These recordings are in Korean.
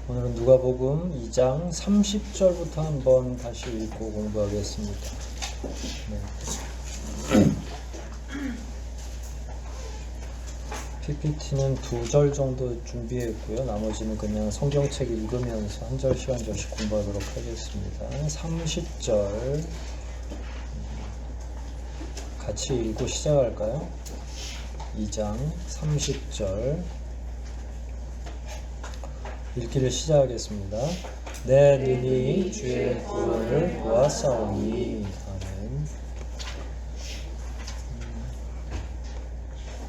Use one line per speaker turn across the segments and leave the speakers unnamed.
오늘은 누가복음 2장 30절부터 한번 다시 읽고 공부하겠습니다. PPT는 2절 정도 준비했고요. 나머지는 그냥 성경책 읽으면서 한 절씩 한 절씩 공부하도록 하겠습니다. 30절 같이 읽고 시작할까요? 2장 30절 읽기를 시작하겠습니다. 내 눈이 주의 구원을 보았사오니. 아멘.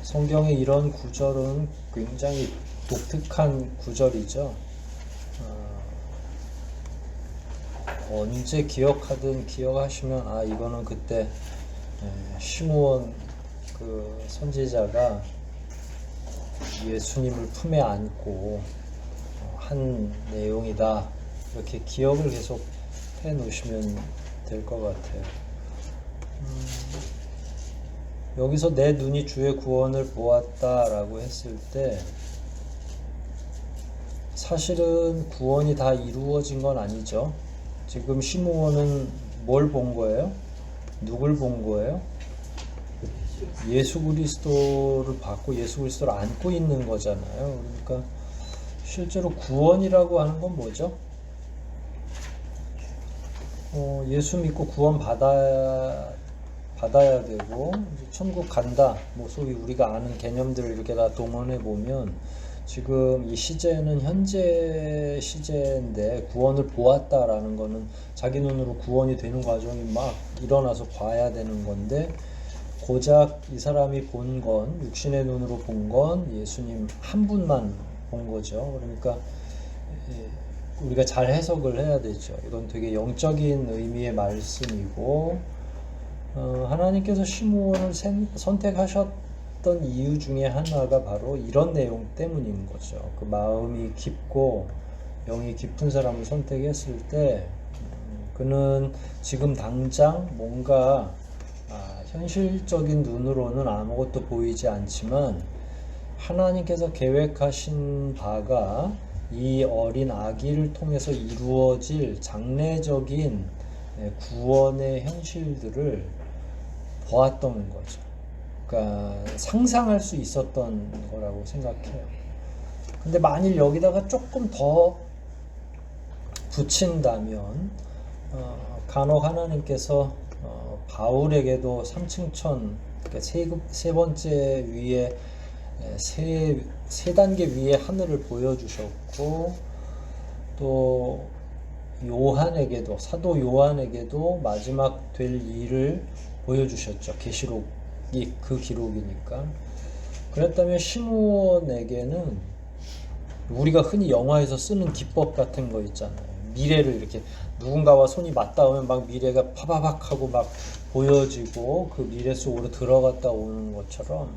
성경의 이런 구절은 굉장히 독특한 구절이죠. 언제 기억하든 기억하시면 이거는 그때 시므온 그 선지자가 예수님을 품에 안고 한 내용이다, 이렇게 기억을 계속 해 놓으시면 될 것 같아요. 여기서 내 눈이 주의 구원을 보았다라고 했을 때 사실은 구원이 다 이루어진 건 아니죠. 지금 시므온은 뭘 본 거예요? 누굴 본 거예요? 예수 그리스도를 받고 예수 그리스도를 안고 있는 거잖아요. 그러니까 실제로 구원이라고 하는 건 뭐죠? 예수 믿고 구원 받아야 되고 천국 간다, 소위 우리가 아는 개념들을 이렇게 다 동원해 보면 지금 이 시제는 현재 시제인데 구원을 보았다라는 거는 자기 눈으로 구원이 되는 과정이 막 일어나서 봐야 되는 건데, 고작 이 사람이 본 건, 육신의 눈으로 본 건 예수님 한 분만 본 거죠. 그러니까 우리가 잘 해석을 해야 되죠. 이건 되게 영적인 의미의 말씀이고, 하나님께서 시므온을 선택하셨던 이유 중에 하나가 바로 이런 내용 때문인 거죠. 그 마음이 깊고 영이 깊은 사람을 선택했을 때 그는 지금 당장 뭔가 현실적인 눈으로는 아무것도 보이지 않지만 하나님께서 계획하신 바가 이 어린 아기를 통해서 이루어질 장래적인 구원의 현실들을 보았던 거죠. 그러니까 상상할 수 있었던 거라고 생각해요. 근데 만일 여기다가 조금 더 붙인다면 간혹 하나님께서 바울에게도 3층천, 그러니까 세 번째 위에 세 단계 위에 하늘을 보여주셨고, 또 요한에게도, 사도 요한에게도 마지막 될 일을 보여주셨죠. 계시록이 그 기록이니까. 그랬다면 시므온에게는 우리가 흔히 영화에서 쓰는 기법 같은 거 있잖아요. 미래를 이렇게 누군가와 손이 맞닿으면 막 미래가 파바박 하고 막 보여지고 그 미래 속으로 들어갔다 오는 것처럼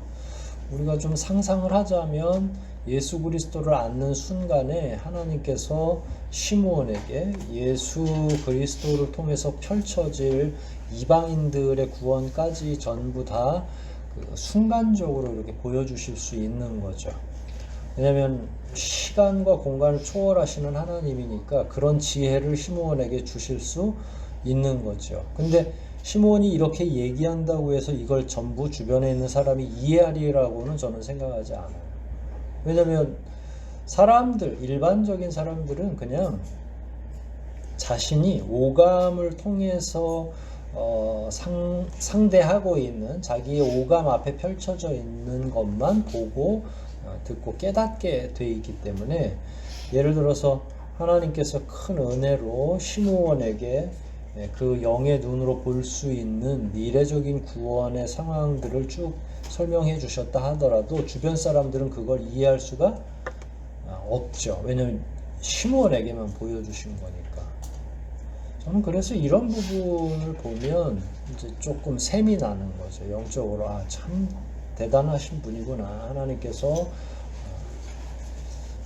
우리가 좀 상상을 하자면 예수 그리스도를 안는 순간에 하나님께서 시므온에게 예수 그리스도를 통해서 펼쳐질 이방인들의 구원까지 전부 다 그 순간적으로 이렇게 보여주실 수 있는 거죠. 왜냐하면 시간과 공간을 초월하시는 하나님이니까 그런 지혜를 시므온에게 주실 수 있는 거죠. 근데 시므온이 이렇게 얘기한다고 해서 이걸 전부 주변에 있는 사람이 이해하리라고는 저는 생각하지 않아요. 왜냐하면 일반적인 사람들은 그냥 자신이 오감을 통해서 상대하고 있는, 자기의 오감 앞에 펼쳐져 있는 것만 보고 듣고 깨닫게 돼 있기 때문에, 예를 들어서 하나님께서 큰 은혜로 시므온에게 그 영의 눈으로 볼 수 있는 미래적인 구원의 상황들을 쭉 설명해 주셨다 하더라도 주변 사람들은 그걸 이해할 수가 없죠. 왜냐하면 시므온에게만 보여주신 거니까. 저는 그래서 이런 부분을 보면 이제 조금 셈이 나는 거죠. 영적으로 참 대단하신 분이구나. 하나님께서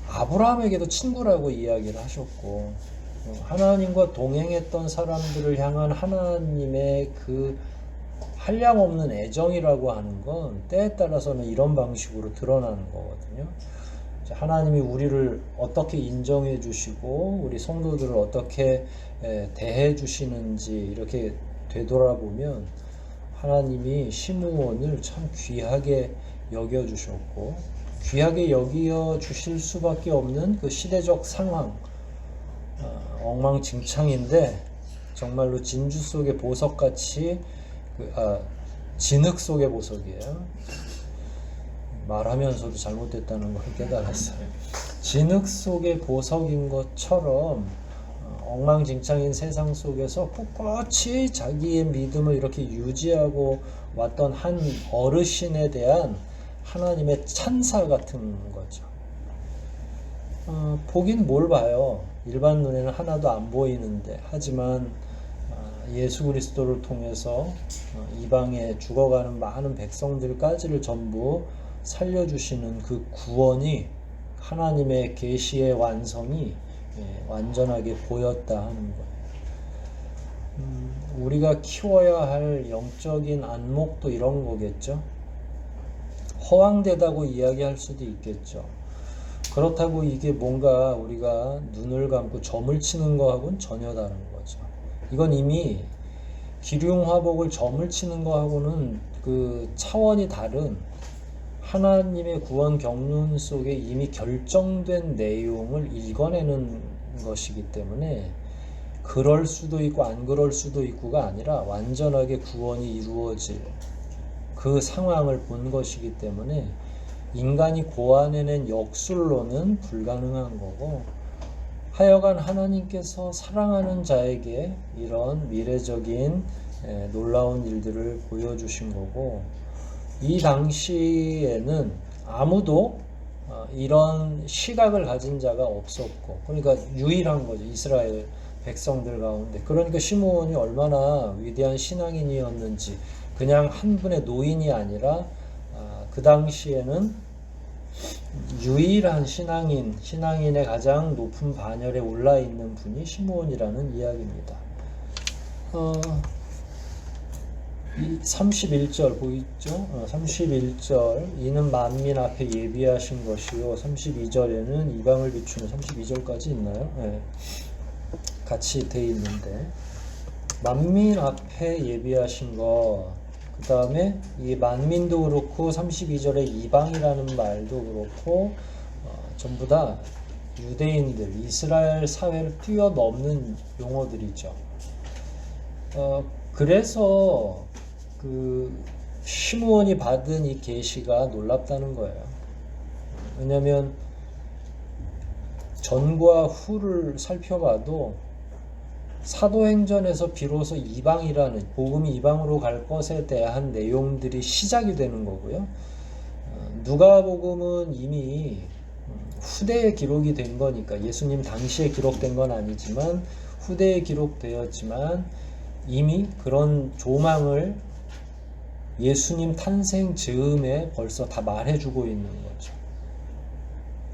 아브라함에게도 친구라고 이야기를 하셨고, 하나님과 동행했던 사람들을 향한 하나님의 그 한량없는 애정이라고 하는 건 때에 따라서는 이런 방식으로 드러나는 거거든요. 하나님이 우리를 어떻게 인정해 주시고 우리 성도들을 어떻게 대해 주시는지 이렇게 되돌아보면 하나님이 시므온을 참 귀하게 여겨 주셨고 귀하게 여겨 주실 수밖에 없는 그 시대적 상황, 엉망진창인데 정말로 진주 속의 보석같이 진흙 속의 보석이에요. 말하면서도 잘못됐다는 걸 깨달았어요. 진흙 속의 보석인 것처럼 엉망진창인 세상 속에서 꿋꿋이 자기의 믿음을 이렇게 유지하고 왔던 한 어르신에 대한 하나님의 찬사 같은 거죠. 보긴 뭘 봐요. 일반 눈에는 하나도 안 보이는데 하지만 예수 그리스도를 통해서 이방에 죽어가는 많은 백성들까지를 전부 살려주시는 그 구원이 하나님의 계시의 완성이 완전하게 보였다 하는 거예요. 우리가 키워야 할 영적인 안목도 이런 거겠죠. 허황되다고 이야기할 수도 있겠죠. 그렇다고 이게 뭔가 우리가 눈을 감고 점을 치는 거하고는 전혀 다른 거죠. 이건 이미 기륭화복을 점을 치는 거하고는 그 차원이 다른 하나님의 구원 경륜 속에 이미 결정된 내용을 읽어내는 것이기 때문에 그럴 수도 있고 안 그럴 수도 있고가 아니라 완전하게 구원이 이루어질 그 상황을 본 것이기 때문에 인간이 고안해낸 역술로는 불가능한 거고 하여간 하나님께서 사랑하는 자에게 이런 미래적인 놀라운 일들을 보여주신 거고 이 당시에는 아무도 이런 시각을 가진 자가 없었고 그러니까 유일한 거죠. 이스라엘 백성들 가운데. 그러니까 시므온이 얼마나 위대한 신앙인이었는지 그냥 한 분의 노인이 아니라 그 당시에는 유일한 신앙인의 가장 높은 반열에 올라 있는 분이 시므온이라는 이야기입니다. 31절 보이죠? 31절 이는 만민 앞에 예비하신 것이요 32절에는 이방을 비추는 32절까지 있나요? 네. 같이 돼 있는데 만민 앞에 예비하신 것 그 다음에 이 만민도 그렇고 32절에 이방이라는 말도 그렇고 전부 다 유대인들 이스라엘 사회를 뛰어넘는 용어들이죠. 그래서 그 시므온이 받은 이 계시가 놀랍다는 거예요. 왜냐하면 전과 후를 살펴봐도 사도행전에서 비로소 이방이라는 복음이 이방으로 갈 것에 대한 내용들이 시작이 되는 거고요. 누가복음은 이미 후대에 기록이 된 거니까 예수님 당시에 기록된 건 아니지만 후대에 기록되었지만 이미 그런 조망을 예수님 탄생 즈음에 벌써 다 말해주고 있는 거죠.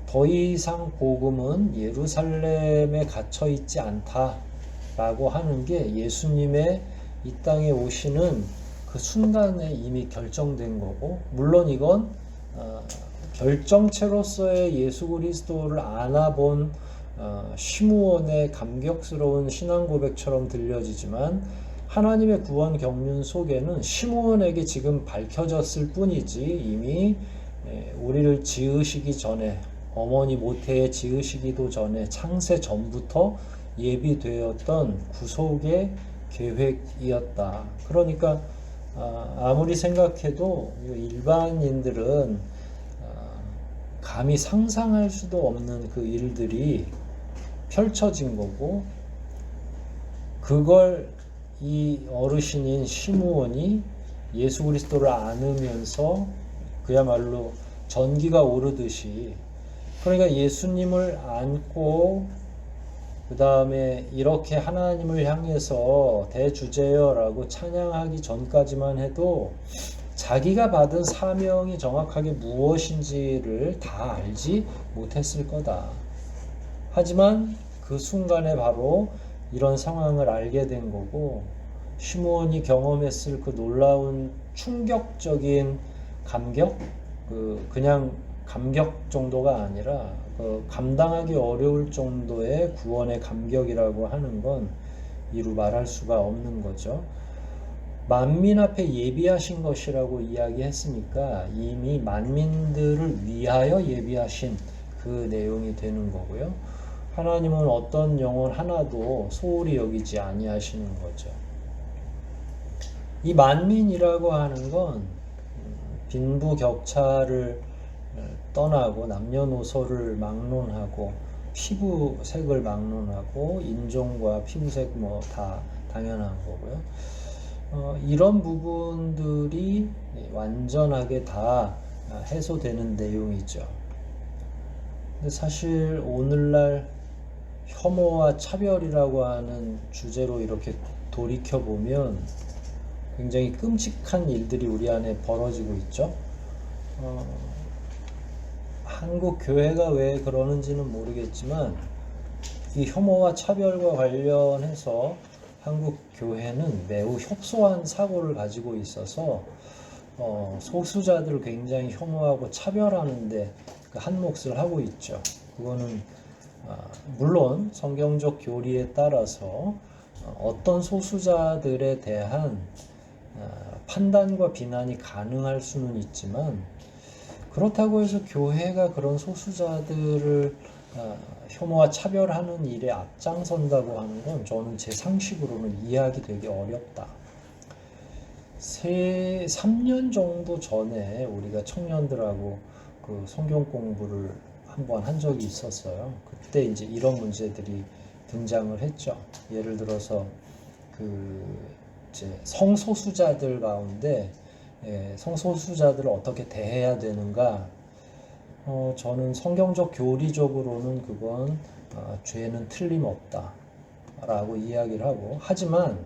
더 이상 복음은 예루살렘에 갇혀 있지 않다라고 하는 게 예수님의 이 땅에 오시는 그 순간에 이미 결정된 거고, 물론 이건 결정체로서의 예수 그리스도를 안아본 시므온의 감격스러운 신앙 고백처럼 들려지지만 하나님의 구원 경륜 속에는 시므온에게 지금 밝혀졌을 뿐이지 이미 우리를 지으시기 전에 어머니 모태에 지으시기도 전에 창세 전부터 예비되었던 구속의 계획이었다. 그러니까 아무리 생각해도 일반인들은 감히 상상할 수도 없는 그 일들이 펼쳐진 거고, 그걸 이 어르신인 시므온이 예수 그리스도를 안으면서 그야말로 전기가 오르듯이, 그러니까 예수님을 안고 그 다음에 이렇게 하나님을 향해서 대주제여라고 찬양하기 전까지만 해도 자기가 받은 사명이 정확하게 무엇인지를 다 알지 못했을 거다. 하지만 그 순간에 바로 이런 상황을 알게 된 거고, 시므온이 경험했을 그 놀라운 충격적인 감격, 그냥 감격 정도가 아니라 감당하기 어려울 정도의 구원의 감격이라고 하는 건 이루 말할 수가 없는 거죠. 만민 앞에 예비하신 것이라고 이야기했으니까 이미 만민들을 위하여 예비하신 그 내용이 되는 거고요. 하나님은 어떤 영혼 하나도 소홀히 여기지 아니하시는 거죠. 이 만민이라고 하는 건 빈부격차를 떠나고 남녀노소를 막론하고 피부색을 막론하고 인종과 피부색 뭐 다 당연한 거고요. 이런 부분들이 완전하게 다 해소되는 내용이죠. 근데 사실 오늘날 혐오와 차별이라고 하는 주제로 이렇게 돌이켜보면 굉장히 끔찍한 일들이 우리 안에 벌어지고 있죠. 한국 교회가 왜 그러는지는 모르겠지만 이 혐오와 차별과 관련해서 한국 교회는 매우 협소한 사고를 가지고 있어서 소수자들을 굉장히 혐오하고 차별하는데 한 몫을 하고 있죠. 그거는 물론 성경적 교리에 따라서 어떤 소수자들에 대한 판단과 비난이 가능할 수는 있지만 그렇다고 해서 교회가 그런 소수자들을 혐오와 차별하는 일에 앞장선다고 하는 건 저는 제 상식으로는 이해하기 되게 어렵다. 3년 정도 전에 우리가 청년들하고 그 성경 공부를 한번 한 적이 있었어요. 그때 이제 이런 문제들이 등장을 했죠. 예를 들어서 이제 성소수자들 가운데 성소수자들을 어떻게 대해야 되는가? 저는 성경적 교리적으로는 그건 죄는 틀림없다 라고 이야기를 하고, 하지만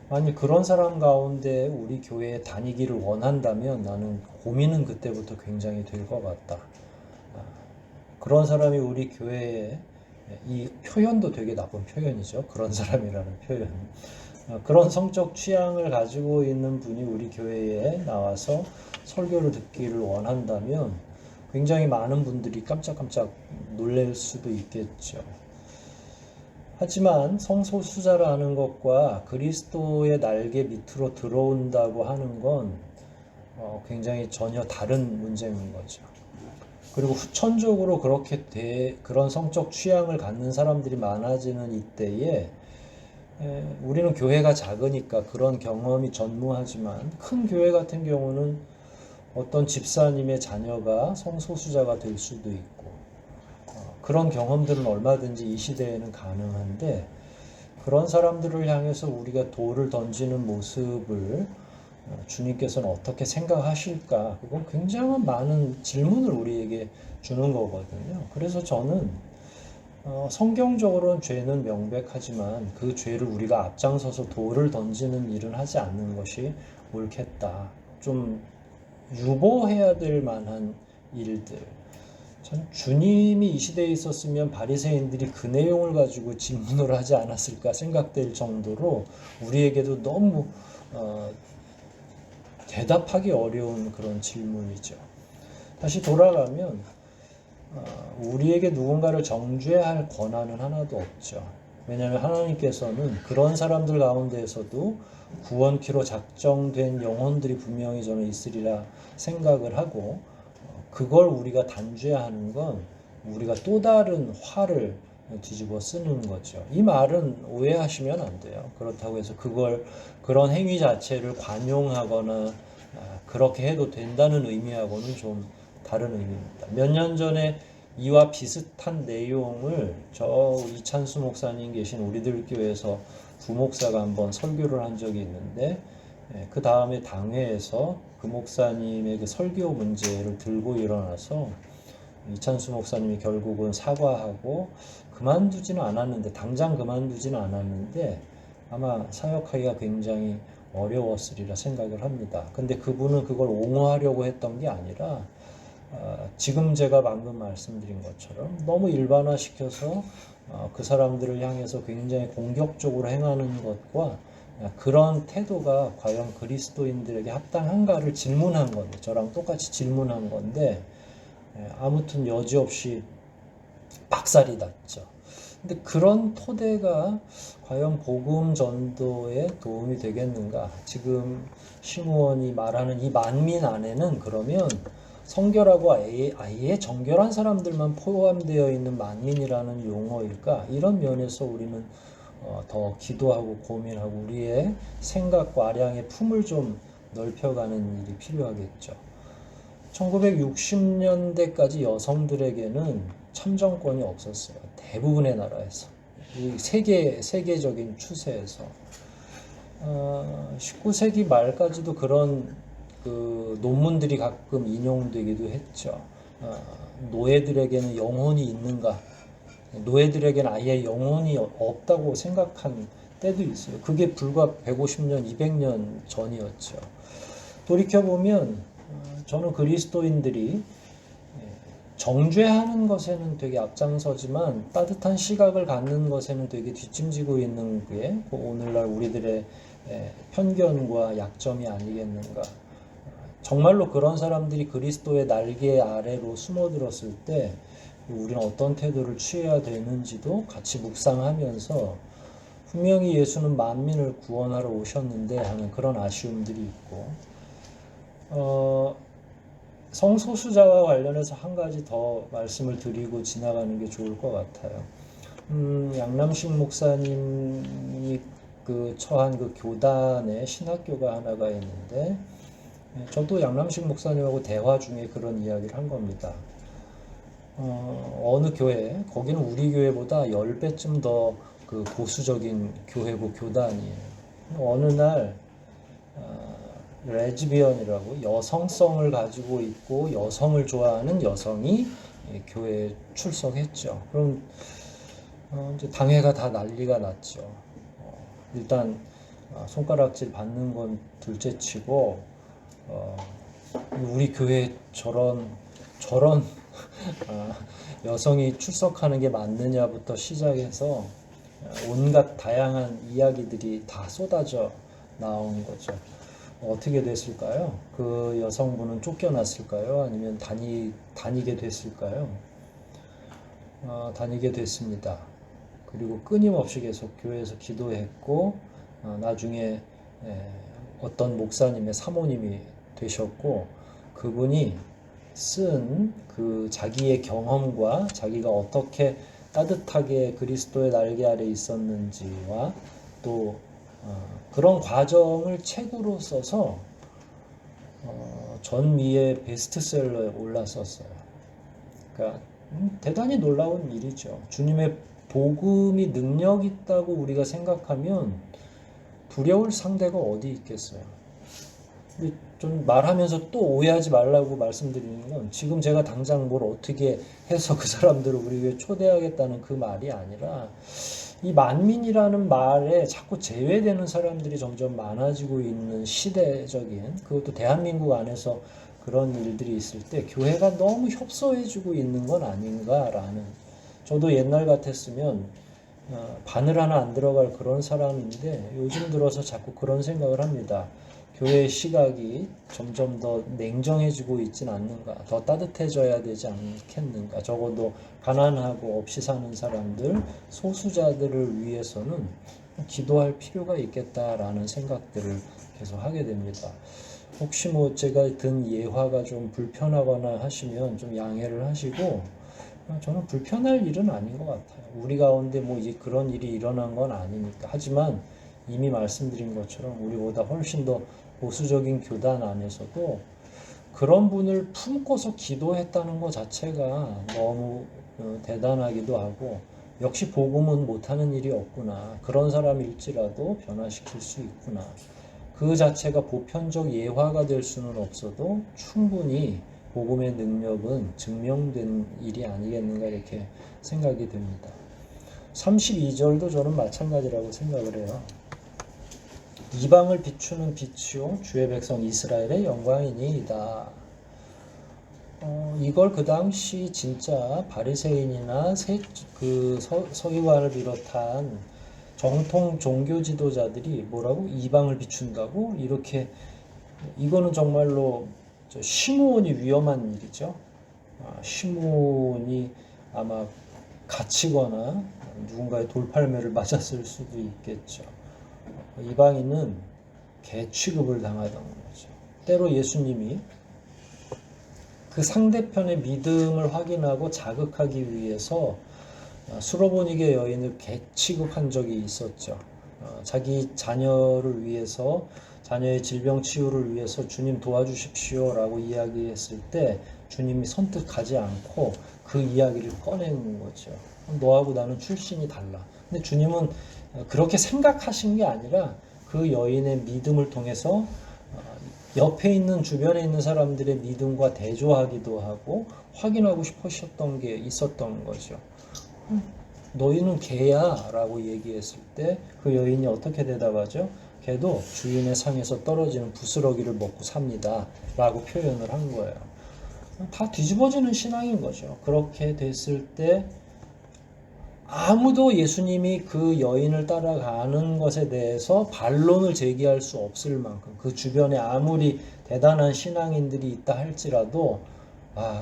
만약 그런 사람 가운데 우리 교회에 다니기를 원한다면 나는 고민은 그때부터 굉장히 될 것 같다. 그런 사람이 우리 교회에, 이 표현도 되게 나쁜 표현이죠. 그런 사람이라는 표현. 그런 성적 취향을 가지고 있는 분이 우리 교회에 나와서 설교를 듣기를 원한다면 굉장히 많은 분들이 깜짝깜짝 놀랄 수도 있겠죠. 하지만 성소수자라는 것과 그리스도의 날개 밑으로 들어온다고 하는 건 굉장히 전혀 다른 문제인 거죠. 그리고 후천적으로 그런 성적 취향을 갖는 사람들이 많아지는 이때에 우리는 교회가 작으니까 그런 경험이 전무하지만 큰 교회 같은 경우는 어떤 집사님의 자녀가 성소수자가 될 수도 있고 그런 경험들은 얼마든지 이 시대에는 가능한데, 그런 사람들을 향해서 우리가 돌을 던지는 모습을 주님께서는 어떻게 생각하실까? 그건 굉장히 많은 질문을 우리에게 주는 거거든요. 그래서 저는 성경적으로는 죄는 명백하지만 그 죄를 우리가 앞장서서 돌을 던지는 일은 하지 않는 것이 옳겠다. 좀 유보해야 될 만한 일들. 전 주님이 이 시대에 있었으면 바리새인들이 그 내용을 가지고 질문을 하지 않았을까 생각될 정도로 우리에게도 너무 대답하기 어려운 그런 질문이죠. 다시 돌아가면 우리에게 누군가를 정죄해야 할 권한은 하나도 없죠. 왜냐하면 하나님께서는 그런 사람들 가운데에서도 구원키로 작정된 영혼들이 분명히 저는 있으리라 생각을 하고, 그걸 우리가 단죄하는 건 우리가 또 다른 화를 뒤집어 쓰는 거죠. 이 말은 오해하시면 안 돼요. 그렇다고 해서 그런 행위 자체를 관용하거나 그렇게 해도 된다는 의미하고는 좀 다른 의미입니다. 몇 년 전에 이와 비슷한 내용을 이찬수 목사님 계신 우리들 교회에서 부목사가 한번 설교를 한 적이 있는데, 그 다음에 당회에서 그 목사님의 그 설교 문제를 들고 일어나서 이찬수 목사님이 결국은 사과하고 그만두지는 않았는데, 당장 그만두지는 않았는데 아마 사역하기가 굉장히 어려웠으리라 생각을 합니다. 근데 그분은 그걸 옹호하려고 했던 게 아니라 지금 제가 방금 말씀드린 것처럼 너무 일반화시켜서 그 사람들을 향해서 굉장히 공격적으로 행하는 것과 그런 태도가 과연 그리스도인들에게 합당한가를 질문한 건데, 저랑 똑같이 질문한 건데, 아무튼 여지없이 박살이 났죠. 근데 그런 토대가 과연 복음 전도에 도움이 되겠는가? 지금 심우원이 말하는 이 만민 안에는 그러면 성결하고 아예 정결한 사람들만 포함되어 있는 만민이라는 용어일까? 이런 면에서 우리는 더 기도하고 고민하고 우리의 생각과 아량의 품을 좀 넓혀가는 일이 필요하겠죠. 1960년대까지 여성들에게는 참정권이 없었어요. 대부분의 나라에서. 이 세계적인 추세에서. 19세기 말까지도 그런 그 논문들이 가끔 인용되기도 했죠. 노예들에게는 영혼이 있는가? 노예들에게는 아예 영혼이 없다고 생각한 때도 있어요. 그게 불과 150년, 200년 전이었죠. 돌이켜보면 저는 그리스도인들이 정죄하는 것에는 되게 앞장서지만 따뜻한 시각을 갖는 것에는 되게 뒷짐지고 있는 게 오늘날 우리들의 편견과 약점이 아니겠는가. 정말로 그런 사람들이 그리스도의 날개 아래로 숨어들었을 때 우리는 어떤 태도를 취해야 되는지도 같이 묵상하면서 분명히 예수는 만민을 구원하러 오셨는데 하는 그런 아쉬움들이 있고 성소수자와 관련해서 한 가지 더 말씀을 드리고 지나가는 게 좋을 것 같아요. 양남식 목사님이 그 처한 그 교단에 신학교가 하나가 있는데 저도 양남식 목사님하고 대화 중에 그런 이야기를 한 겁니다. 어느 교회, 거기는 우리 교회보다 10배쯤 더 그 보수적인 교회고 교단이에요. 어느 날 레즈비언이라고 여성성을 가지고 있고 여성을 좋아하는 여성이 교회에 출석했죠. 그럼 이제 당회가 다 난리가 났죠. 일단 손가락질 받는 건 둘째치고 우리 교회에 저런 여성이 출석하는 게 맞느냐부터 시작해서 온갖 다양한 이야기들이 다 쏟아져 나온 거죠. 어떻게 됐을까요? 그 여성분은 쫓겨났을까요? 아니면 다니게 됐을까요? 다니게 됐습니다. 그리고 끊임없이 계속 교회에서 기도했고 나중에 어떤 목사님의 사모님이 되셨고 그분이 쓴 그 자기의 경험과 자기가 어떻게 따뜻하게 그리스도의 날개 아래 있었는지와 또 그런 과정을 책으로 써서 전미의 베스트셀러에 올랐었어요. 그러니까 대단히 놀라운 일이죠. 주님의 복음이 능력 있다고 우리가 생각하면 두려울 상대가 어디 있겠어요. 좀 말하면서 또 오해하지 말라고 말씀드리는 건 지금 제가 당장 뭘 어떻게 해서 그 사람들을 우리 교회에 초대하겠다는 그 말이 아니라 이 만민이라는 말에 자꾸 제외되는 사람들이 점점 많아지고 있는 시대적인 그것도 대한민국 안에서 그런 일들이 있을 때 교회가 너무 협소해지고 있는 건 아닌가라는 저도 옛날 같았으면 바늘 하나 안 들어갈 그런 사람인데 요즘 들어서 자꾸 그런 생각을 합니다. 교회의 시각이 점점 더 냉정해지고 있진 않는가, 더 따뜻해져야 되지 않겠는가. 적어도 가난하고 없이 사는 사람들, 소수자들을 위해서는 기도할 필요가 있겠다라는 생각들을 계속 하게 됩니다. 혹시 뭐 제가 든 예화가 좀 불편하거나 하시면 좀 양해를 하시고, 저는 불편할 일은 아닌 것 같아요. 우리 가운데 뭐 이제 그런 일이 일어난 건 아니니까. 하지만 이미 말씀드린 것처럼 우리보다 훨씬 더 보수적인 교단 안에서도 그런 분을 품고서 기도했다는 것 자체가 너무 대단하기도 하고 역시 복음은 못하는 일이 없구나. 그런 사람일지라도 변화시킬 수 있구나. 그 자체가 보편적 예화가 될 수는 없어도 충분히 복음의 능력은 증명된 일이 아니겠는가 이렇게 생각이 됩니다. 32절도 저는 마찬가지라고 생각을 해요. 이방을 비추는 빛이요 주의 백성 이스라엘의 영광이니이다. 이걸 그 당시 진짜 바리새인이나 서기관을 비롯한 정통 종교 지도자들이 뭐라고 이방을 비춘다고 이렇게 이거는 정말로 심오하니 위험한 일이죠. 시몬이 아마 갇히거나 누군가의 돌팔매를 맞았을 수도 있겠죠. 이방인은 개 취급을 당하던 거죠. 때로 예수님이 그 상대편의 믿음을 확인하고 자극하기 위해서 수로보니게 여인을 개 취급한 적이 있었죠. 자기 자녀를 위해서, 자녀의 질병 치유를 위해서 주님 도와주십시오 라고 이야기했을 때 주님이 선뜻 가지 않고 그 이야기를 꺼낸 거죠. 너하고 나는 출신이 달라. 근데 주님은 그렇게 생각하신 게 아니라 그 여인의 믿음을 통해서 옆에 있는 주변에 있는 사람들의 믿음과 대조하기도 하고 확인하고 싶으셨던 게 있었던 거죠. 너희는 개야 라고 얘기했을 때 그 여인이 어떻게 대답하죠? 개도 주인의 상에서 떨어지는 부스러기를 먹고 삽니다 라고 표현을 한 거예요. 다 뒤집어지는 신앙인 거죠. 그렇게 됐을 때 아무도 예수님이 그 여인을 따라가는 것에 대해서 반론을 제기할 수 없을 만큼 그 주변에 아무리 대단한 신앙인들이 있다 할지라도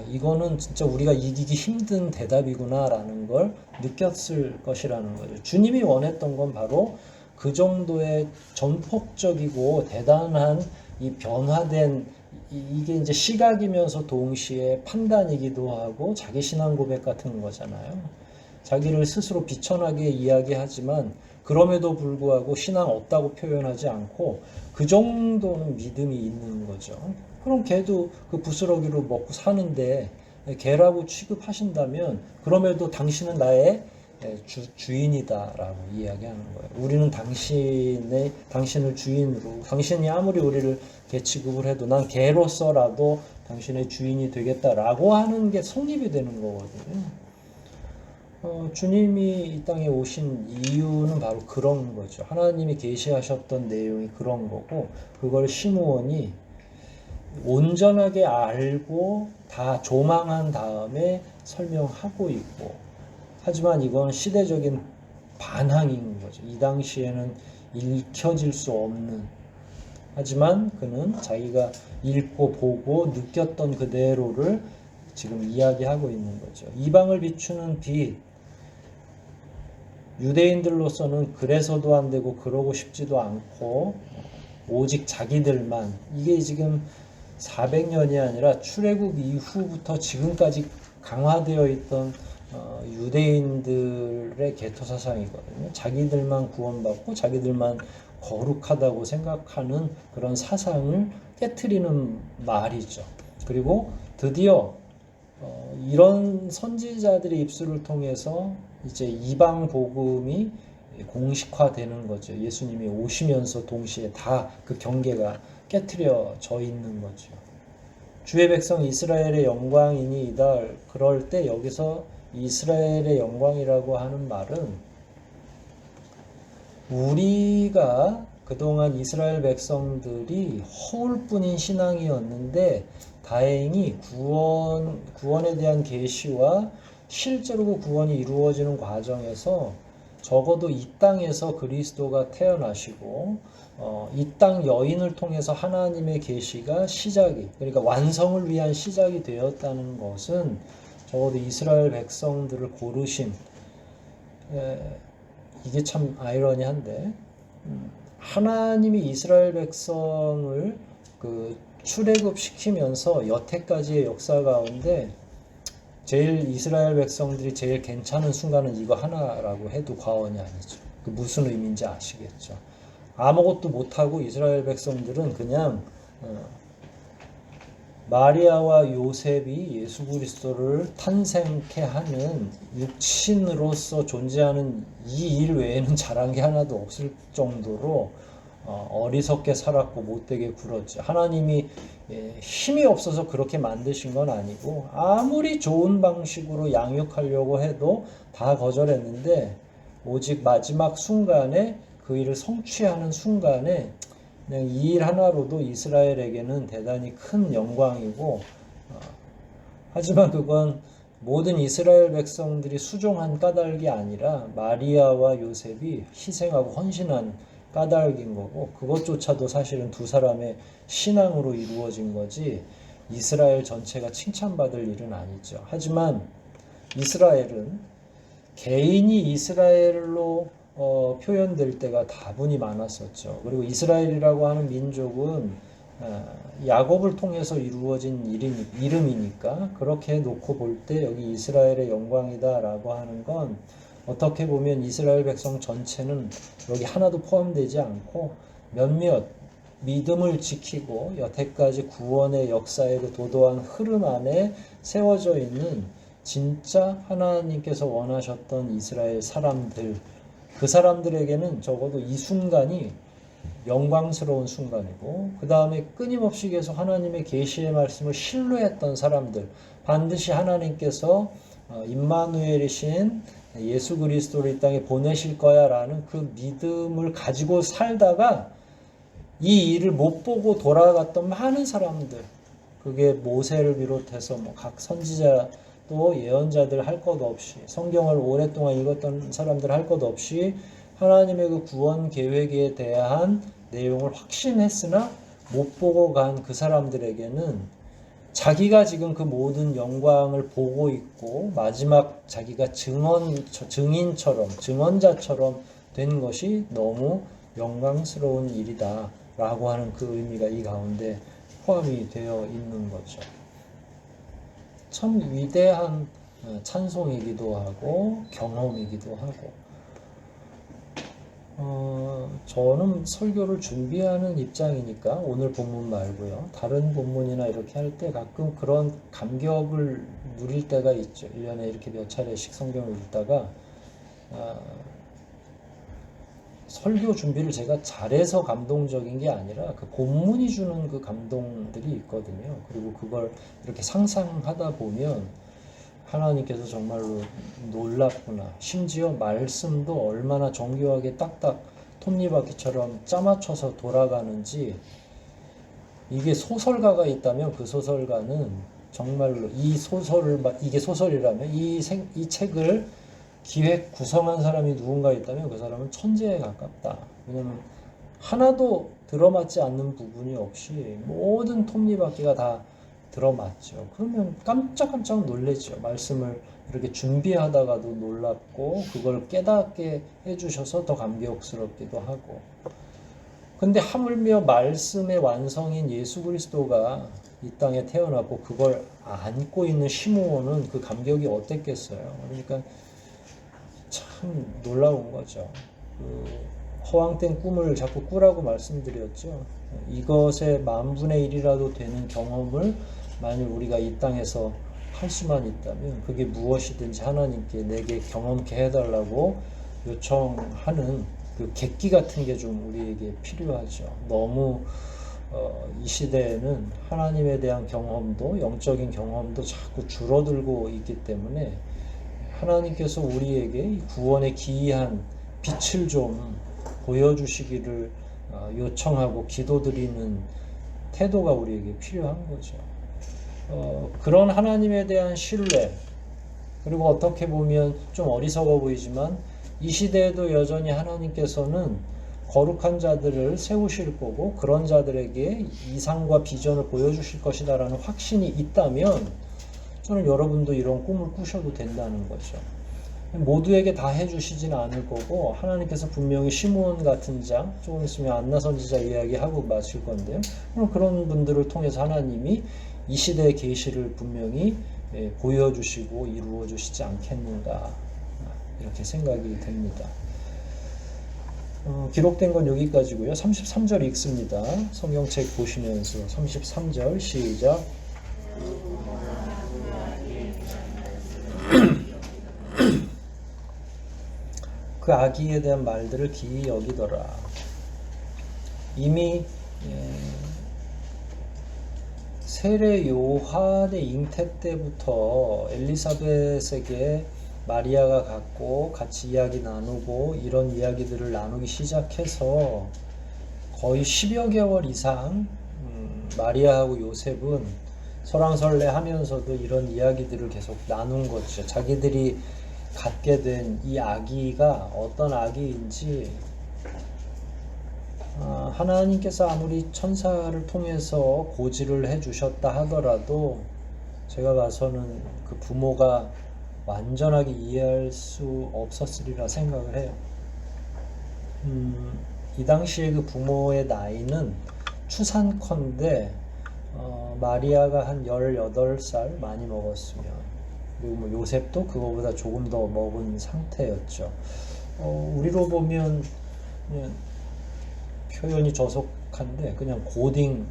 이거는 진짜 우리가 이기기 힘든 대답이구나 라는 걸 느꼈을 것이라는 거죠. 주님이 원했던 건 바로 그 정도의 전폭적이고 대단한 이 변화된 이게 이제 시각이면서 동시에 판단이기도 하고 자기 신앙 고백 같은 거잖아요. 자기를 스스로 비천하게 이야기하지만 그럼에도 불구하고 신앙 없다고 표현하지 않고 그 정도는 믿음이 있는 거죠. 그럼 걔도 그 부스러기로 먹고 사는데 걔라고 취급하신다면 그럼에도 당신은 나의 주인이다라고 이야기하는 거예요. 우리는 당신을 주인으로, 당신이 아무리 우리를 개 취급을 해도 난 개로서라도 당신의 주인이 되겠다라고 하는 게 성립이 되는 거거든요. 주님이 이 땅에 오신 이유는 바로 그런 거죠. 하나님이 계시하셨던 내용이 그런 거고 그걸 시므온이 온전하게 알고 다 조망한 다음에 설명하고 있고, 하지만 이건 시대적인 반항인 거죠. 이 당시에는 읽혀질 수 없는, 하지만 그는 자기가 읽고 보고 느꼈던 그대로를 지금 이야기하고 있는 거죠. 이방을 비추는 빛, 유대인들로서는 그래서도 안 되고 그러고 싶지도 않고 오직 자기들만, 이게 지금 400년이 아니라 출애굽 이후부터 지금까지 강화되어 있던 유대인들의 개토 사상이거든요. 자기들만 구원받고 자기들만 거룩하다고 생각하는 그런 사상을 깨트리는 말이죠. 그리고 드디어 이런 선지자들의 입술을 통해서 이제 이방 복음이 공식화되는 거죠. 예수님이 오시면서 동시에 다 그 경계가 깨트려져 있는 거죠. 주의 백성 이스라엘의 영광이니이다. 그럴 때 여기서 이스라엘의 영광이라고 하는 말은 우리가 그동안 이스라엘 백성들이 허울뿐인 신앙이었는데 다행히 구원에 대한 계시와 실제로 그 구원이 이루어지는 과정에서 적어도 이 땅에서 그리스도가 태어나시고 이 땅 여인을 통해서 하나님의 계시가 시작이, 그러니까 완성을 위한 시작이 되었다는 것은 적어도 이스라엘 백성들을 고르신, 이게 참 아이러니한데 하나님이 이스라엘 백성을 그 출애굽시키면서 여태까지의 역사 가운데 제일 이스라엘 백성들이 제일 괜찮은 순간은 이거 하나라고 해도 과언이 아니죠. 그 무슨 의미인지 아시겠죠. 아무것도 못하고 이스라엘 백성들은 그냥 마리아와 요셉이 예수 그리스도를 탄생케 하는 육신으로서 존재하는 이 일 외에는 잘한 게 하나도 없을 정도로 어리석게 살았고 못되게 굴었죠. 하나님이 힘이 없어서 그렇게 만드신 건 아니고 아무리 좋은 방식으로 양육하려고 해도 다 거절했는데 오직 마지막 순간에 그 일을 성취하는 순간에 그냥 이 일 하나로도 이스라엘에게는 대단히 큰 영광이고 하지만 그건 모든 이스라엘 백성들이 수종한 까닭이 아니라 마리아와 요셉이 희생하고 헌신한 까닭인 거고 그것조차도 사실은 두 사람의 신앙으로 이루어진 거지 이스라엘 전체가 칭찬받을 일은 아니죠. 하지만 이스라엘은 개인이 이스라엘로 표현될 때가 다분히 많았었죠. 그리고 이스라엘이라고 하는 민족은 야곱을 통해서 이루어진 이름이니까 그렇게 놓고 볼 때 여기 이스라엘의 영광이다라고 하는 건 어떻게 보면 이스라엘 백성 전체는 여기 하나도 포함되지 않고 몇몇 믿음을 지키고 여태까지 구원의 역사의 그 도도한 흐름 안에 세워져 있는 진짜 하나님께서 원하셨던 이스라엘 사람들, 그 사람들에게는 적어도 이 순간이 영광스러운 순간이고, 그 다음에 끊임없이 계속 하나님의 계시의 말씀을 신뢰했던 사람들, 반드시 하나님께서 임마누엘이신 예수 그리스도를 이 땅에 보내실 거야 라는 그 믿음을 가지고 살다가 이 일을 못 보고 돌아갔던 많은 사람들, 그게 모세를 비롯해서 뭐 각 선지자 또 예언자들 할 것 없이, 성경을 오랫동안 읽었던 사람들 할 것 없이 하나님의 그 구원 계획에 대한 내용을 확신했으나 못 보고 간 그 사람들에게는 자기가 지금 그 모든 영광을 보고 있고 마지막 자기가 증인처럼, 증언자처럼 된 것이 너무 영광스러운 일이다 라고 하는 그 의미가 이 가운데 포함이 되어 있는 거죠. 참 위대한 찬송이기도 하고 경험이기도 하고, 저는 설교를 준비하는 입장이니까 오늘 본문 말고요, 다른 본문이나 이렇게 할 때 가끔 그런 감격을 누릴 때가 있죠. 1년에 이렇게 몇 차례씩 성경을 읽다가 설교 준비를 제가 잘해서 감동적인 게 아니라 그 본문이 주는 그 감동들이 있거든요. 그리고 그걸 이렇게 상상하다 보면 하나님께서 정말로 놀랍구나. 심지어 말씀도 얼마나 정교하게 딱딱 톱니바퀴처럼 짜맞춰서 돌아가는지, 이게 소설가가 있다면 그 소설가는 정말로 이게 소설이라면 이 책을 기획 구성한 사람이 누군가 있다면 그 사람은 천재에 가깝다. 왜냐면 하나도 들어맞지 않는 부분이 없이 모든 톱니바퀴가 다 들어맞죠. 그러면 깜짝깜짝 놀라죠. 말씀을 이렇게 준비하다가도 놀랍고 그걸 깨닫게 해주셔서 더 감격스럽기도 하고. 근데 하물며 말씀의 완성인 예수 그리스도가 이 땅에 태어났고 그걸 안고 있는 시므온은 그 감격이 어땠겠어요. 그러니까 참 놀라운 거죠. 허황된 꿈을 자꾸 꾸라고 말씀드렸죠. 이것의 10,000분의 1이라도 되는 경험을 만일 우리가 이 땅에서 할 수만 있다면 그게 무엇이든지 하나님께 내게 경험케 해달라고 요청하는 그 객기 같은 게 좀 우리에게 필요하죠. 너무 이 시대에는 하나님에 대한 경험도, 영적인 경험도 자꾸 줄어들고 있기 때문에 하나님께서 우리에게 구원의 기이한 빛을 좀 보여주시기를 요청하고 기도드리는 태도가 우리에게 필요한 거죠. 그런 하나님에 대한 신뢰, 그리고 어떻게 보면 좀 어리석어 보이지만 이 시대에도 여전히 하나님께서는 거룩한 자들을 세우실 거고 그런 자들에게 이상과 비전을 보여주실 것이다 라는 확신이 있다면 저는 여러분도 이런 꿈을 꾸셔도 된다는 거죠. 모두에게 다 해주시지는 않을 거고 하나님께서 분명히 시므온 같은 자, 조금 있으면 안나 선지자 이야기하고 마칠 건데요. 그런 분들을 통해서 하나님이 이 시대의 계시를 분명히 보여주시고 이루어주시지 않겠는가, 이렇게 생각이 됩니다. 기록된 건 여기까지고요. 33절 읽습니다. 성경책 보시면서 33절 시작. 그 아기에 대한 말들을 기이 여기더라. 이미 세례 요한의 잉태 때부터 엘리사벳에게 마리아가 갔고 같이 이야기 나누고 이런 이야기들을 나누기 시작해서 거의 10여 개월 이상 마리아하고 요셉은 설왕설래 하면서도 이런 이야기들을 계속 나눈 거죠. 자기들이 갖게 된 이 아기가 어떤 아기인지 하나님께서 아무리 천사를 통해서 고지를 해주셨다 하더라도 제가 봐서는 그 부모가 완전하게 이해할 수 없었으리라 생각을 해요. 이 당시에 그 부모의 나이는 추산컨대 마리아가 한 18살 많이 먹었으면, 그리고 뭐 요셉도 그거보다 조금 더 먹은 상태였죠. 우리로 보면 그냥 표현이 저속한데 그냥 고딩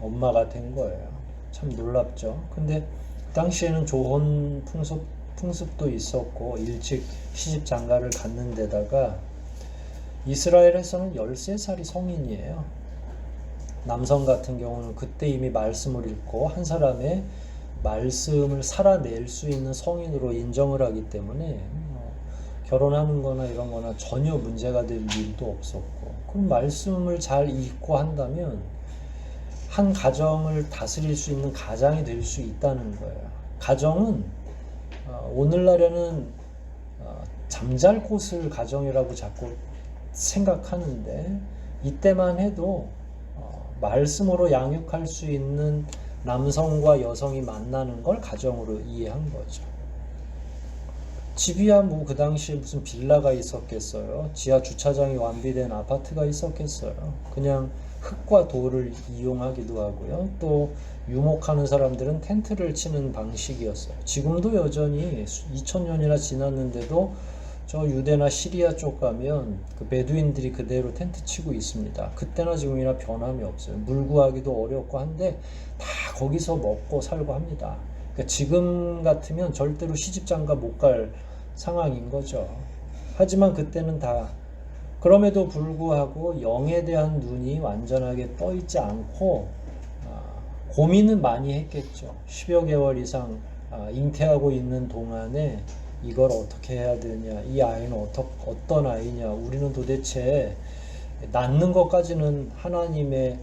엄마가 된 거예요. 참 놀랍죠. 근데 그 당시에는 좋은 풍습도 있었고 일찍 시집 장가를 갔는 데다가 이스라엘에서는 13살이 성인이에요. 남성 같은 경우는 그때 이미 말씀을 읽고 한 사람의 말씀을 살아낼 수 있는 성인으로 인정을 하기 때문에 결혼하는 거나 이런 거나 전혀 문제가 될 일도 없었고, 그럼 말씀을 잘 읽고 한다면 한 가정을 다스릴 수 있는 가장이 될 수 있다는 거예요. 가정은 오늘날에는 잠잘 곳을 가정이라고 자꾸 생각하는데, 이때만 해도 말씀으로 양육할 수 있는 남성과 여성이 만나는 걸 가정으로 이해한 거죠. 집이야 뭐 그 당시에 무슨 빌라가 있었겠어요. 지하 주차장이 완비된 아파트가 있었겠어요. 그냥 흙과 돌을 이용하기도 하고요. 또 유목하는 사람들은 텐트를 치는 방식이었어요. 지금도 여전히 2000년이나 지났는데도 저 유대나 시리아 쪽 가면 그 베두인들이 그대로 텐트 치고 있습니다. 그때나 지금이나 변함이 없어요. 물 구하기도 어렵고 한데 다 거기서 먹고 살고 합니다. 그러니까 지금 같으면 절대로 시집장가 못 갈 상황인 거죠. 하지만 그때는 다 그럼에도 불구하고 영에 대한 눈이 완전하게 떠 있지 않고 고민은 많이 했겠죠. 10여 개월 이상 잉태하고 있는 동안에 이걸 어떻게 해야 되냐, 이 아이는 어떤 아이냐, 우리는 도대체 낳는 것까지는 하나님의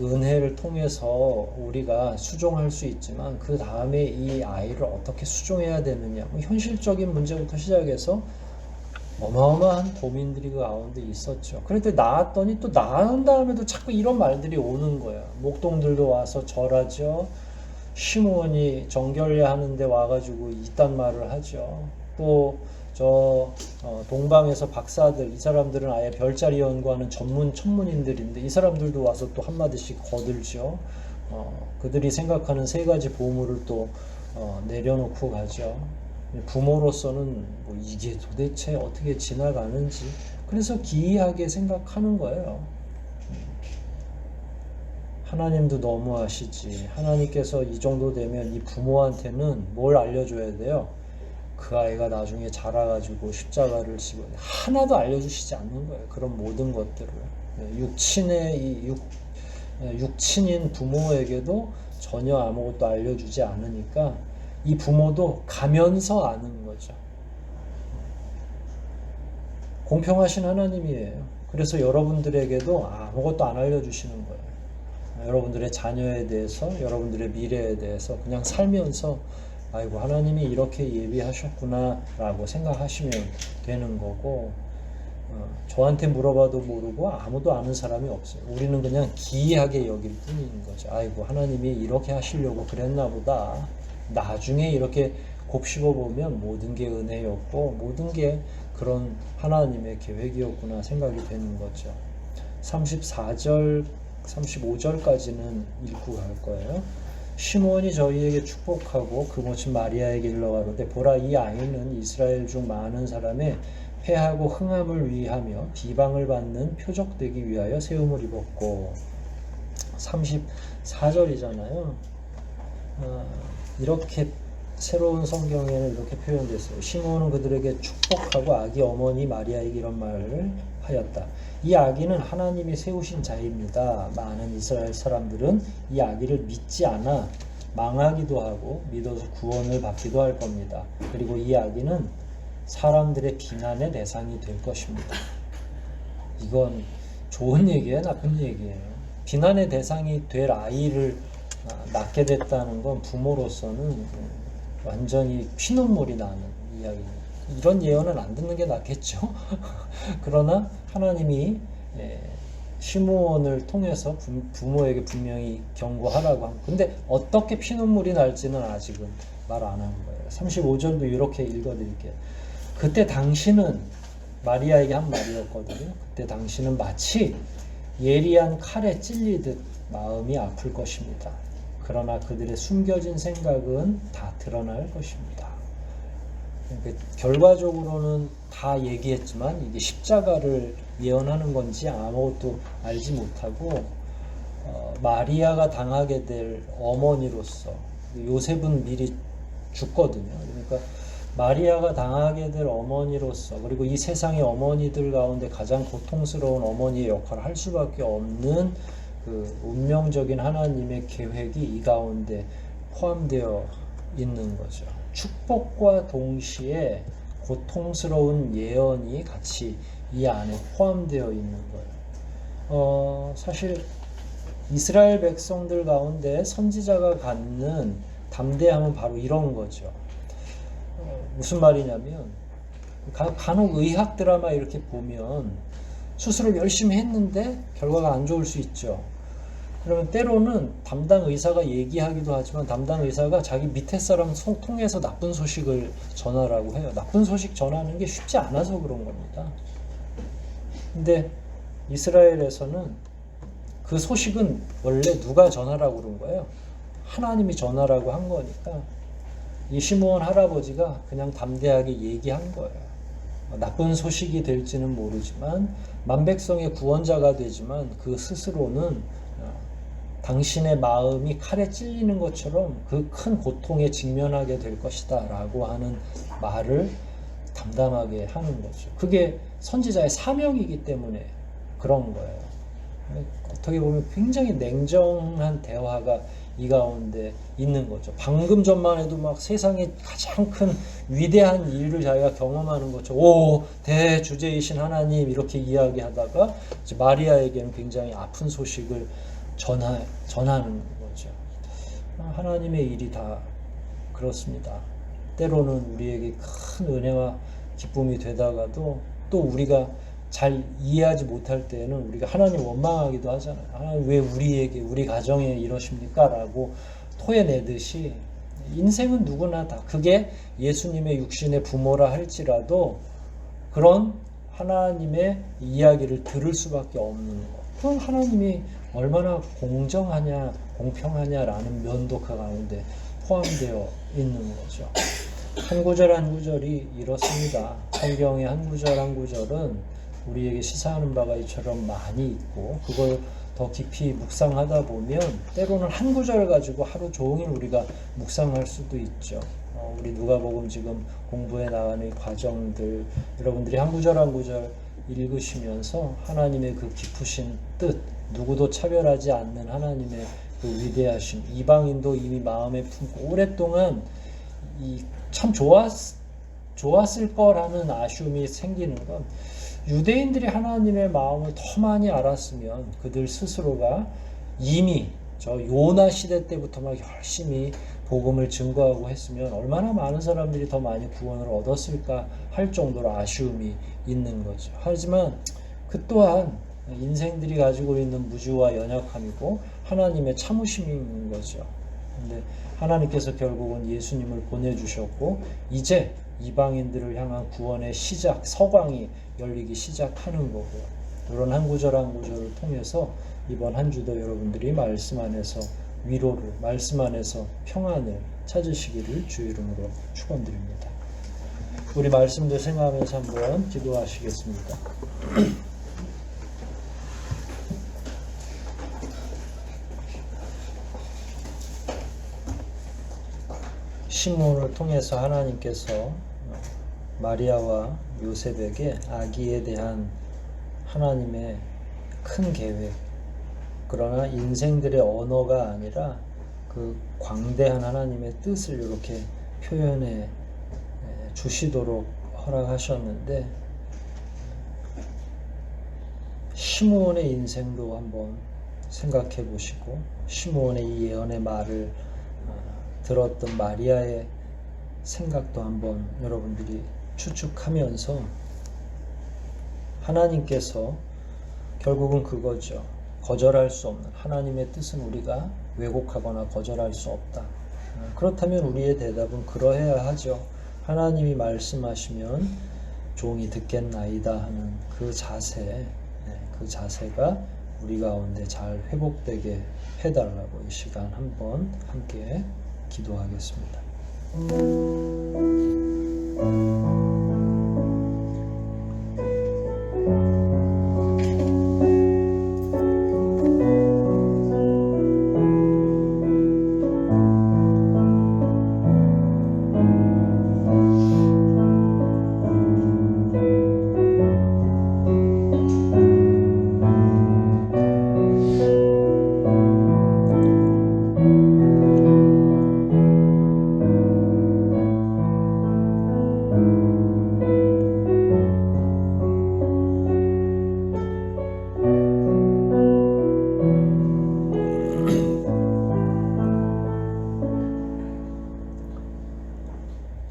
은혜를 통해서 우리가 수종할 수 있지만 그 다음에 이 아이를 어떻게 수종해야 되느냐, 현실적인 문제부터 시작해서 어마어마한 고민들이 그 가운데 있었죠. 그런데 낳았더니 또 낳은 다음에도 자꾸 이런 말들이 오는 거야. 목동들도 와서 절하죠. 시므온이 정결례 하는데 와가지고 이딴 말을 하죠. 또 동방에서 박사들, 이 사람들은 아예 별자리 연구하는 천문인들인데 이 사람들도 와서 또 한마디씩 거들죠. 그들이 생각하는 세 가지 보물을 또 내려놓고 가죠. 부모로서는 뭐 이게 도대체 어떻게 지나가는지, 그래서 기이하게 생각하는 거예요. 하나님도 너무하시지. 하나님께서 이 정도 되면 이 부모한테는 뭘 알려줘야 돼요? 그 아이가 나중에 자라가지고 십자가를 지고, 하나도 알려주시지 않는 거예요. 그런 모든 것들을. 육친인 부모에게도 전혀 아무것도 알려주지 않으니까 이 부모도 가면서 아는 거죠. 공평하신 하나님이에요. 그래서 여러분들에게도 아무것도 안 알려주시는 거예요. 여러분들의 자녀에 대해서, 여러분들의 미래에 대해서 그냥 살면서 아이고 하나님이 이렇게 예비하셨구나 라고 생각하시면 되는 거고, 저한테 물어봐도 모르고 아무도 아는 사람이 없어요. 우리는 그냥 기이하게 여길 뿐인 거죠. 아이고 하나님이 이렇게 하시려고 그랬나 보다. 나중에 이렇게 곱씹어 보면 모든 게 은혜였고 모든 게 그런 하나님의 계획이었구나 생각이 되는 거죠. 34절 35절까지는 읽고 갈 거예요. 시므온이 저희에게 축복하고 그 모친 마리아에게 일러가로되 보라, 이 아이는 이스라엘 중 많은 사람의 패하고 흥함을 위하며 비방을 받는 표적되기 위하여 세움을 입었고, 34절이잖아요. 이렇게 새로운 성경에는 이렇게 표현됐어요. 시므온은 그들에게 축복하고 아기 어머니 마리아에게 이런 말을 하였다. 이 아기는 하나님이 세우신 자입니다. 많은 이스라엘 사람들은 이 아기를 믿지 않아 망하기도 하고 믿어서 구원을 받기도 할 겁니다. 그리고 이 아기는 사람들의 비난의 대상이 될 것입니다. 이건 좋은 얘기예요, 나쁜 얘기예요? 비난의 대상이 될 아이를 낳게 됐다는 건 부모로서는 완전히 피눈물이 나는 이야기입니다. 이런 예언은 안 듣는 게 낫겠죠. 그러나 하나님이 시므온을 통해서 부모에게 분명히 경고하라고 합니다. 근데 어떻게 피눈물이 날지는 아직은 말 안 한 거예요. 35절도 이렇게 읽어드릴게요. 그때 당신은 마리아에게 한 말이었거든요. 그때 당신은 마치 예리한 칼에 찔리듯 마음이 아플 것입니다. 그러나 그들의 숨겨진 생각은 다 드러날 것입니다. 그러니까 결과적으로는 다 얘기했지만 이게 십자가를 예언하는 건지 아무것도 알지 못하고 마리아가 당하게 될 어머니로서 요셉은 미리 죽거든요. 그러니까 마리아가 당하게 될 어머니로서 그리고 이 세상의 어머니들 가운데 가장 고통스러운 어머니의 역할을 할 수밖에 없는 그 운명적인 하나님의 계획이 이 가운데 포함되어 있는 거죠. 축복과 동시에 고통스러운 예언이 같이 이 안에 포함되어 있는 거예요. 사실 이스라엘 백성들 가운데 선지자가 갖는 담대함은 바로 이런 거죠. 무슨 말이냐면 간혹 의학 드라마 이렇게 보면 수술을 열심히 했는데 결과가 안 좋을 수 있죠. 그러면 때로는 담당 의사가 얘기하기도 하지만 담당 의사가 자기 밑에 사람 통해서 나쁜 소식을 전하라고 해요. 나쁜 소식 전하는 게 쉽지 않아서 그런 겁니다. 근데 이스라엘에서는 그 소식은 원래 누가 전하라고 그런 거예요? 하나님이 전하라고 한 거니까 이 시므온 할아버지가 그냥 담대하게 얘기한 거예요. 나쁜 소식이 될지는 모르지만 만백성의 구원자가 되지만 그 스스로는 당신의 마음이 칼에 찔리는 것처럼 그 큰 고통에 직면하게 될 것이다 라고 하는 말을 담담하게 하는 거죠. 그게 선지자의 사명이기 때문에 그런 거예요. 어떻게 보면 굉장히 냉정한 대화가 이 가운데 있는 거죠. 방금 전만 해도 막 세상에 가장 큰 위대한 일을 자기가 경험하는 거죠. 오, 대주제이신 하나님 이렇게 이야기하다가 이제 마리아에게는 굉장히 아픈 소식을 전하는 거죠. 하나님의 일이 다 그렇습니다. 때로는 우리에게 큰 은혜와 기쁨이 되다가도 또 우리가 잘 이해하지 못할 때에는 우리가 하나님 원망하기도 하잖아요. 하나님 왜 우리에게 우리 가정에 이러십니까? 라고 토해내듯이 인생은 누구나 다 그게 예수님의 육신의 부모라 할지라도 그런 하나님의 이야기를 들을 수밖에 없는 것. 그건 하나님이 얼마나 공정하냐 공평하냐라는 면도 그 가운데 포함되어 있는 거죠. 한 구절 한 구절이 이렇습니다. 성경의 한 구절 한 구절은 우리에게 시사하는 바가 이처럼 많이 있고 그걸 더 깊이 묵상하다 보면 때로는 한 구절 가지고 하루 종일 우리가 묵상할 수도 있죠. 우리 누가복음 지금 공부해 나가는 과정들 여러분들이 한 구절 한 구절 읽으시면서 하나님의 그 깊으신 뜻 누구도 차별하지 않는 하나님의 그 위대하심 이방인도 이미 마음에 품고 오랫동안 참 좋았을 거라는 아쉬움이 생기는 건 유대인들이 하나님의 마음을 더 많이 알았으면 그들 스스로가 이미 저 요나 시대 때부터 막 열심히 복음을 증거하고 했으면 얼마나 많은 사람들이 더 많이 구원을 얻었을까 할 정도로 아쉬움이 있는 거죠. 하지만 그 또한 인생들이 가지고 있는 무지와 연약함이고 하나님의 참으심인 거죠. 근데 하나님께서 결국은 예수님을 보내주셨고 이제 이방인들을 향한 구원의 시작, 서광이 열리기 시작하는 거고요. 이런 한 구절 한 구절을 통해서 이번 한 주도 여러분들이 말씀 안에서 위로를, 말씀 안에서 평안을 찾으시기를 주 이름으로 축원드립니다. 우리 말씀들 생각하면서 한번 기도하시겠습니다. 시므온을 통해서 하나님께서 마리아와 요셉에게 아기에 대한 하나님의 큰 계획, 그러나 인생들의 언어가 아니라 그 광대한 하나님의 뜻을 이렇게 표현해 주시도록 허락하셨는데 시므온의 인생도 한번 생각해 보시고 시므온의 이 예언의 말을 들었던 마리아의 생각도 한번 여러분들이 추측하면서 하나님께서 결국은 그거죠. 거절할 수 없는 하나님의 뜻은 우리가 왜곡하거나 거절할 수 없다. 그렇다면 우리의 대답은 그러해야 하죠. 하나님이 말씀하시면 종이 듣겠나이다 하는 그 자세, 그 자세가 우리 가운데 잘 회복되게 해달라고 이 시간 한번 함께 기도하겠습니다.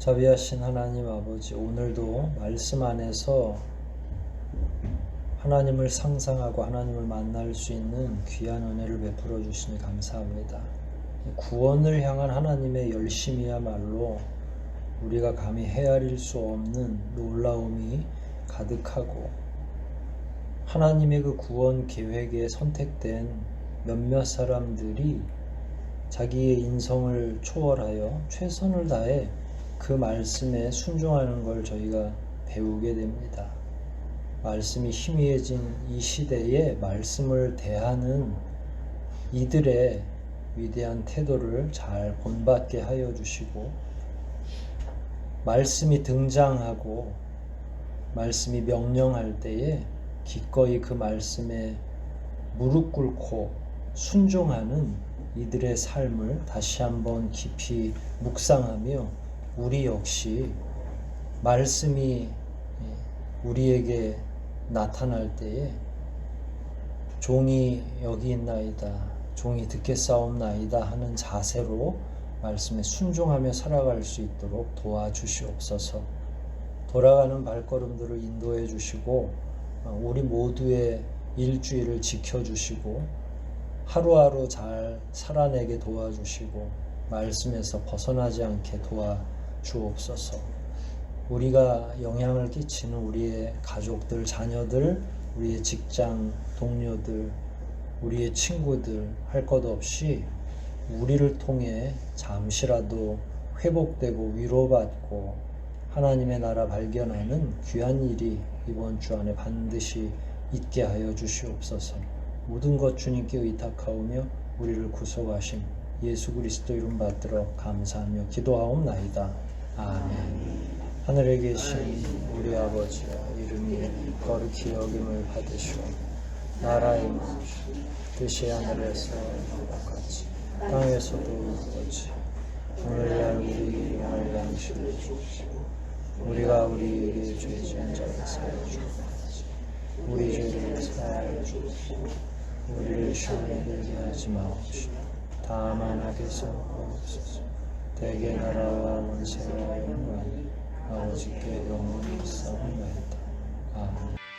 자비하신 하나님 아버지, 오늘도 말씀 안에서 하나님을 상상하고 하나님을 만날 수 있는 귀한 은혜를 베풀어 주시니 감사합니다. 구원을 향한 하나님의 열심이야말로 우리가 감히 헤아릴 수 없는 놀라움이 가득하고, 하나님의 그 구원 계획에 선택된 몇몇 사람들이 자기의 인성을 초월하여 최선을 다해 그 말씀에 순종하는 걸 저희가 배우게 됩니다. 말씀이 희미해진 이 시대에 말씀을 대하는 이들의 위대한 태도를 잘 본받게 하여 주시고, 말씀이 등장하고 말씀이 명령할 때에 기꺼이 그 말씀에 무릎 꿇고 순종하는 이들의 삶을 다시 한번 깊이 묵상하며, 우리 역시 말씀이 우리에게 나타날 때에 종이 여기 있나이다, 종이 듣겠사옵나이다 하는 자세로 말씀에 순종하며 살아갈 수 있도록 도와주시옵소서. 돌아가는 발걸음들을 인도해 주시고, 우리 모두의 일주일을 지켜주시고 하루하루 잘 살아내게 도와주시고 말씀에서 벗어나지 않게 도와주옵소서. 우리가 영향을 끼치는 우리의 가족들, 자녀들, 우리의 직장 동료들, 우리의 친구들 할 것 없이 우리를 통해 잠시라도 회복되고 위로받고 하나님의 나라 발견하는 귀한 일이 이번 주 안에 반드시 있게 하여 주시옵소서. 모든 것 주님께 의탁하오며 우리를 구속하신 예수 그리스도 이름 받들어 감사하며 기도하옵나이다. 아멘. 하늘에 계신 우리 아버지여, 이름이 거룩히 여김을 받으시오. 나라의 임하시오. 뜻이 하늘에서 이루어 같이 땅에서도 이루어지. 오늘날 우리 영할 양식을 주시고 우리가 우리에게 죄 지은 자를 사하여 주옵소서. 우리 죄를 사하여 주옵시고 우리를 시험에 들게 하지 마옵시고 다만 악에서 구하옵소서. 대개 나라와 원세와 영광이 아버지께 영원히 있사옵나이다. 아멘.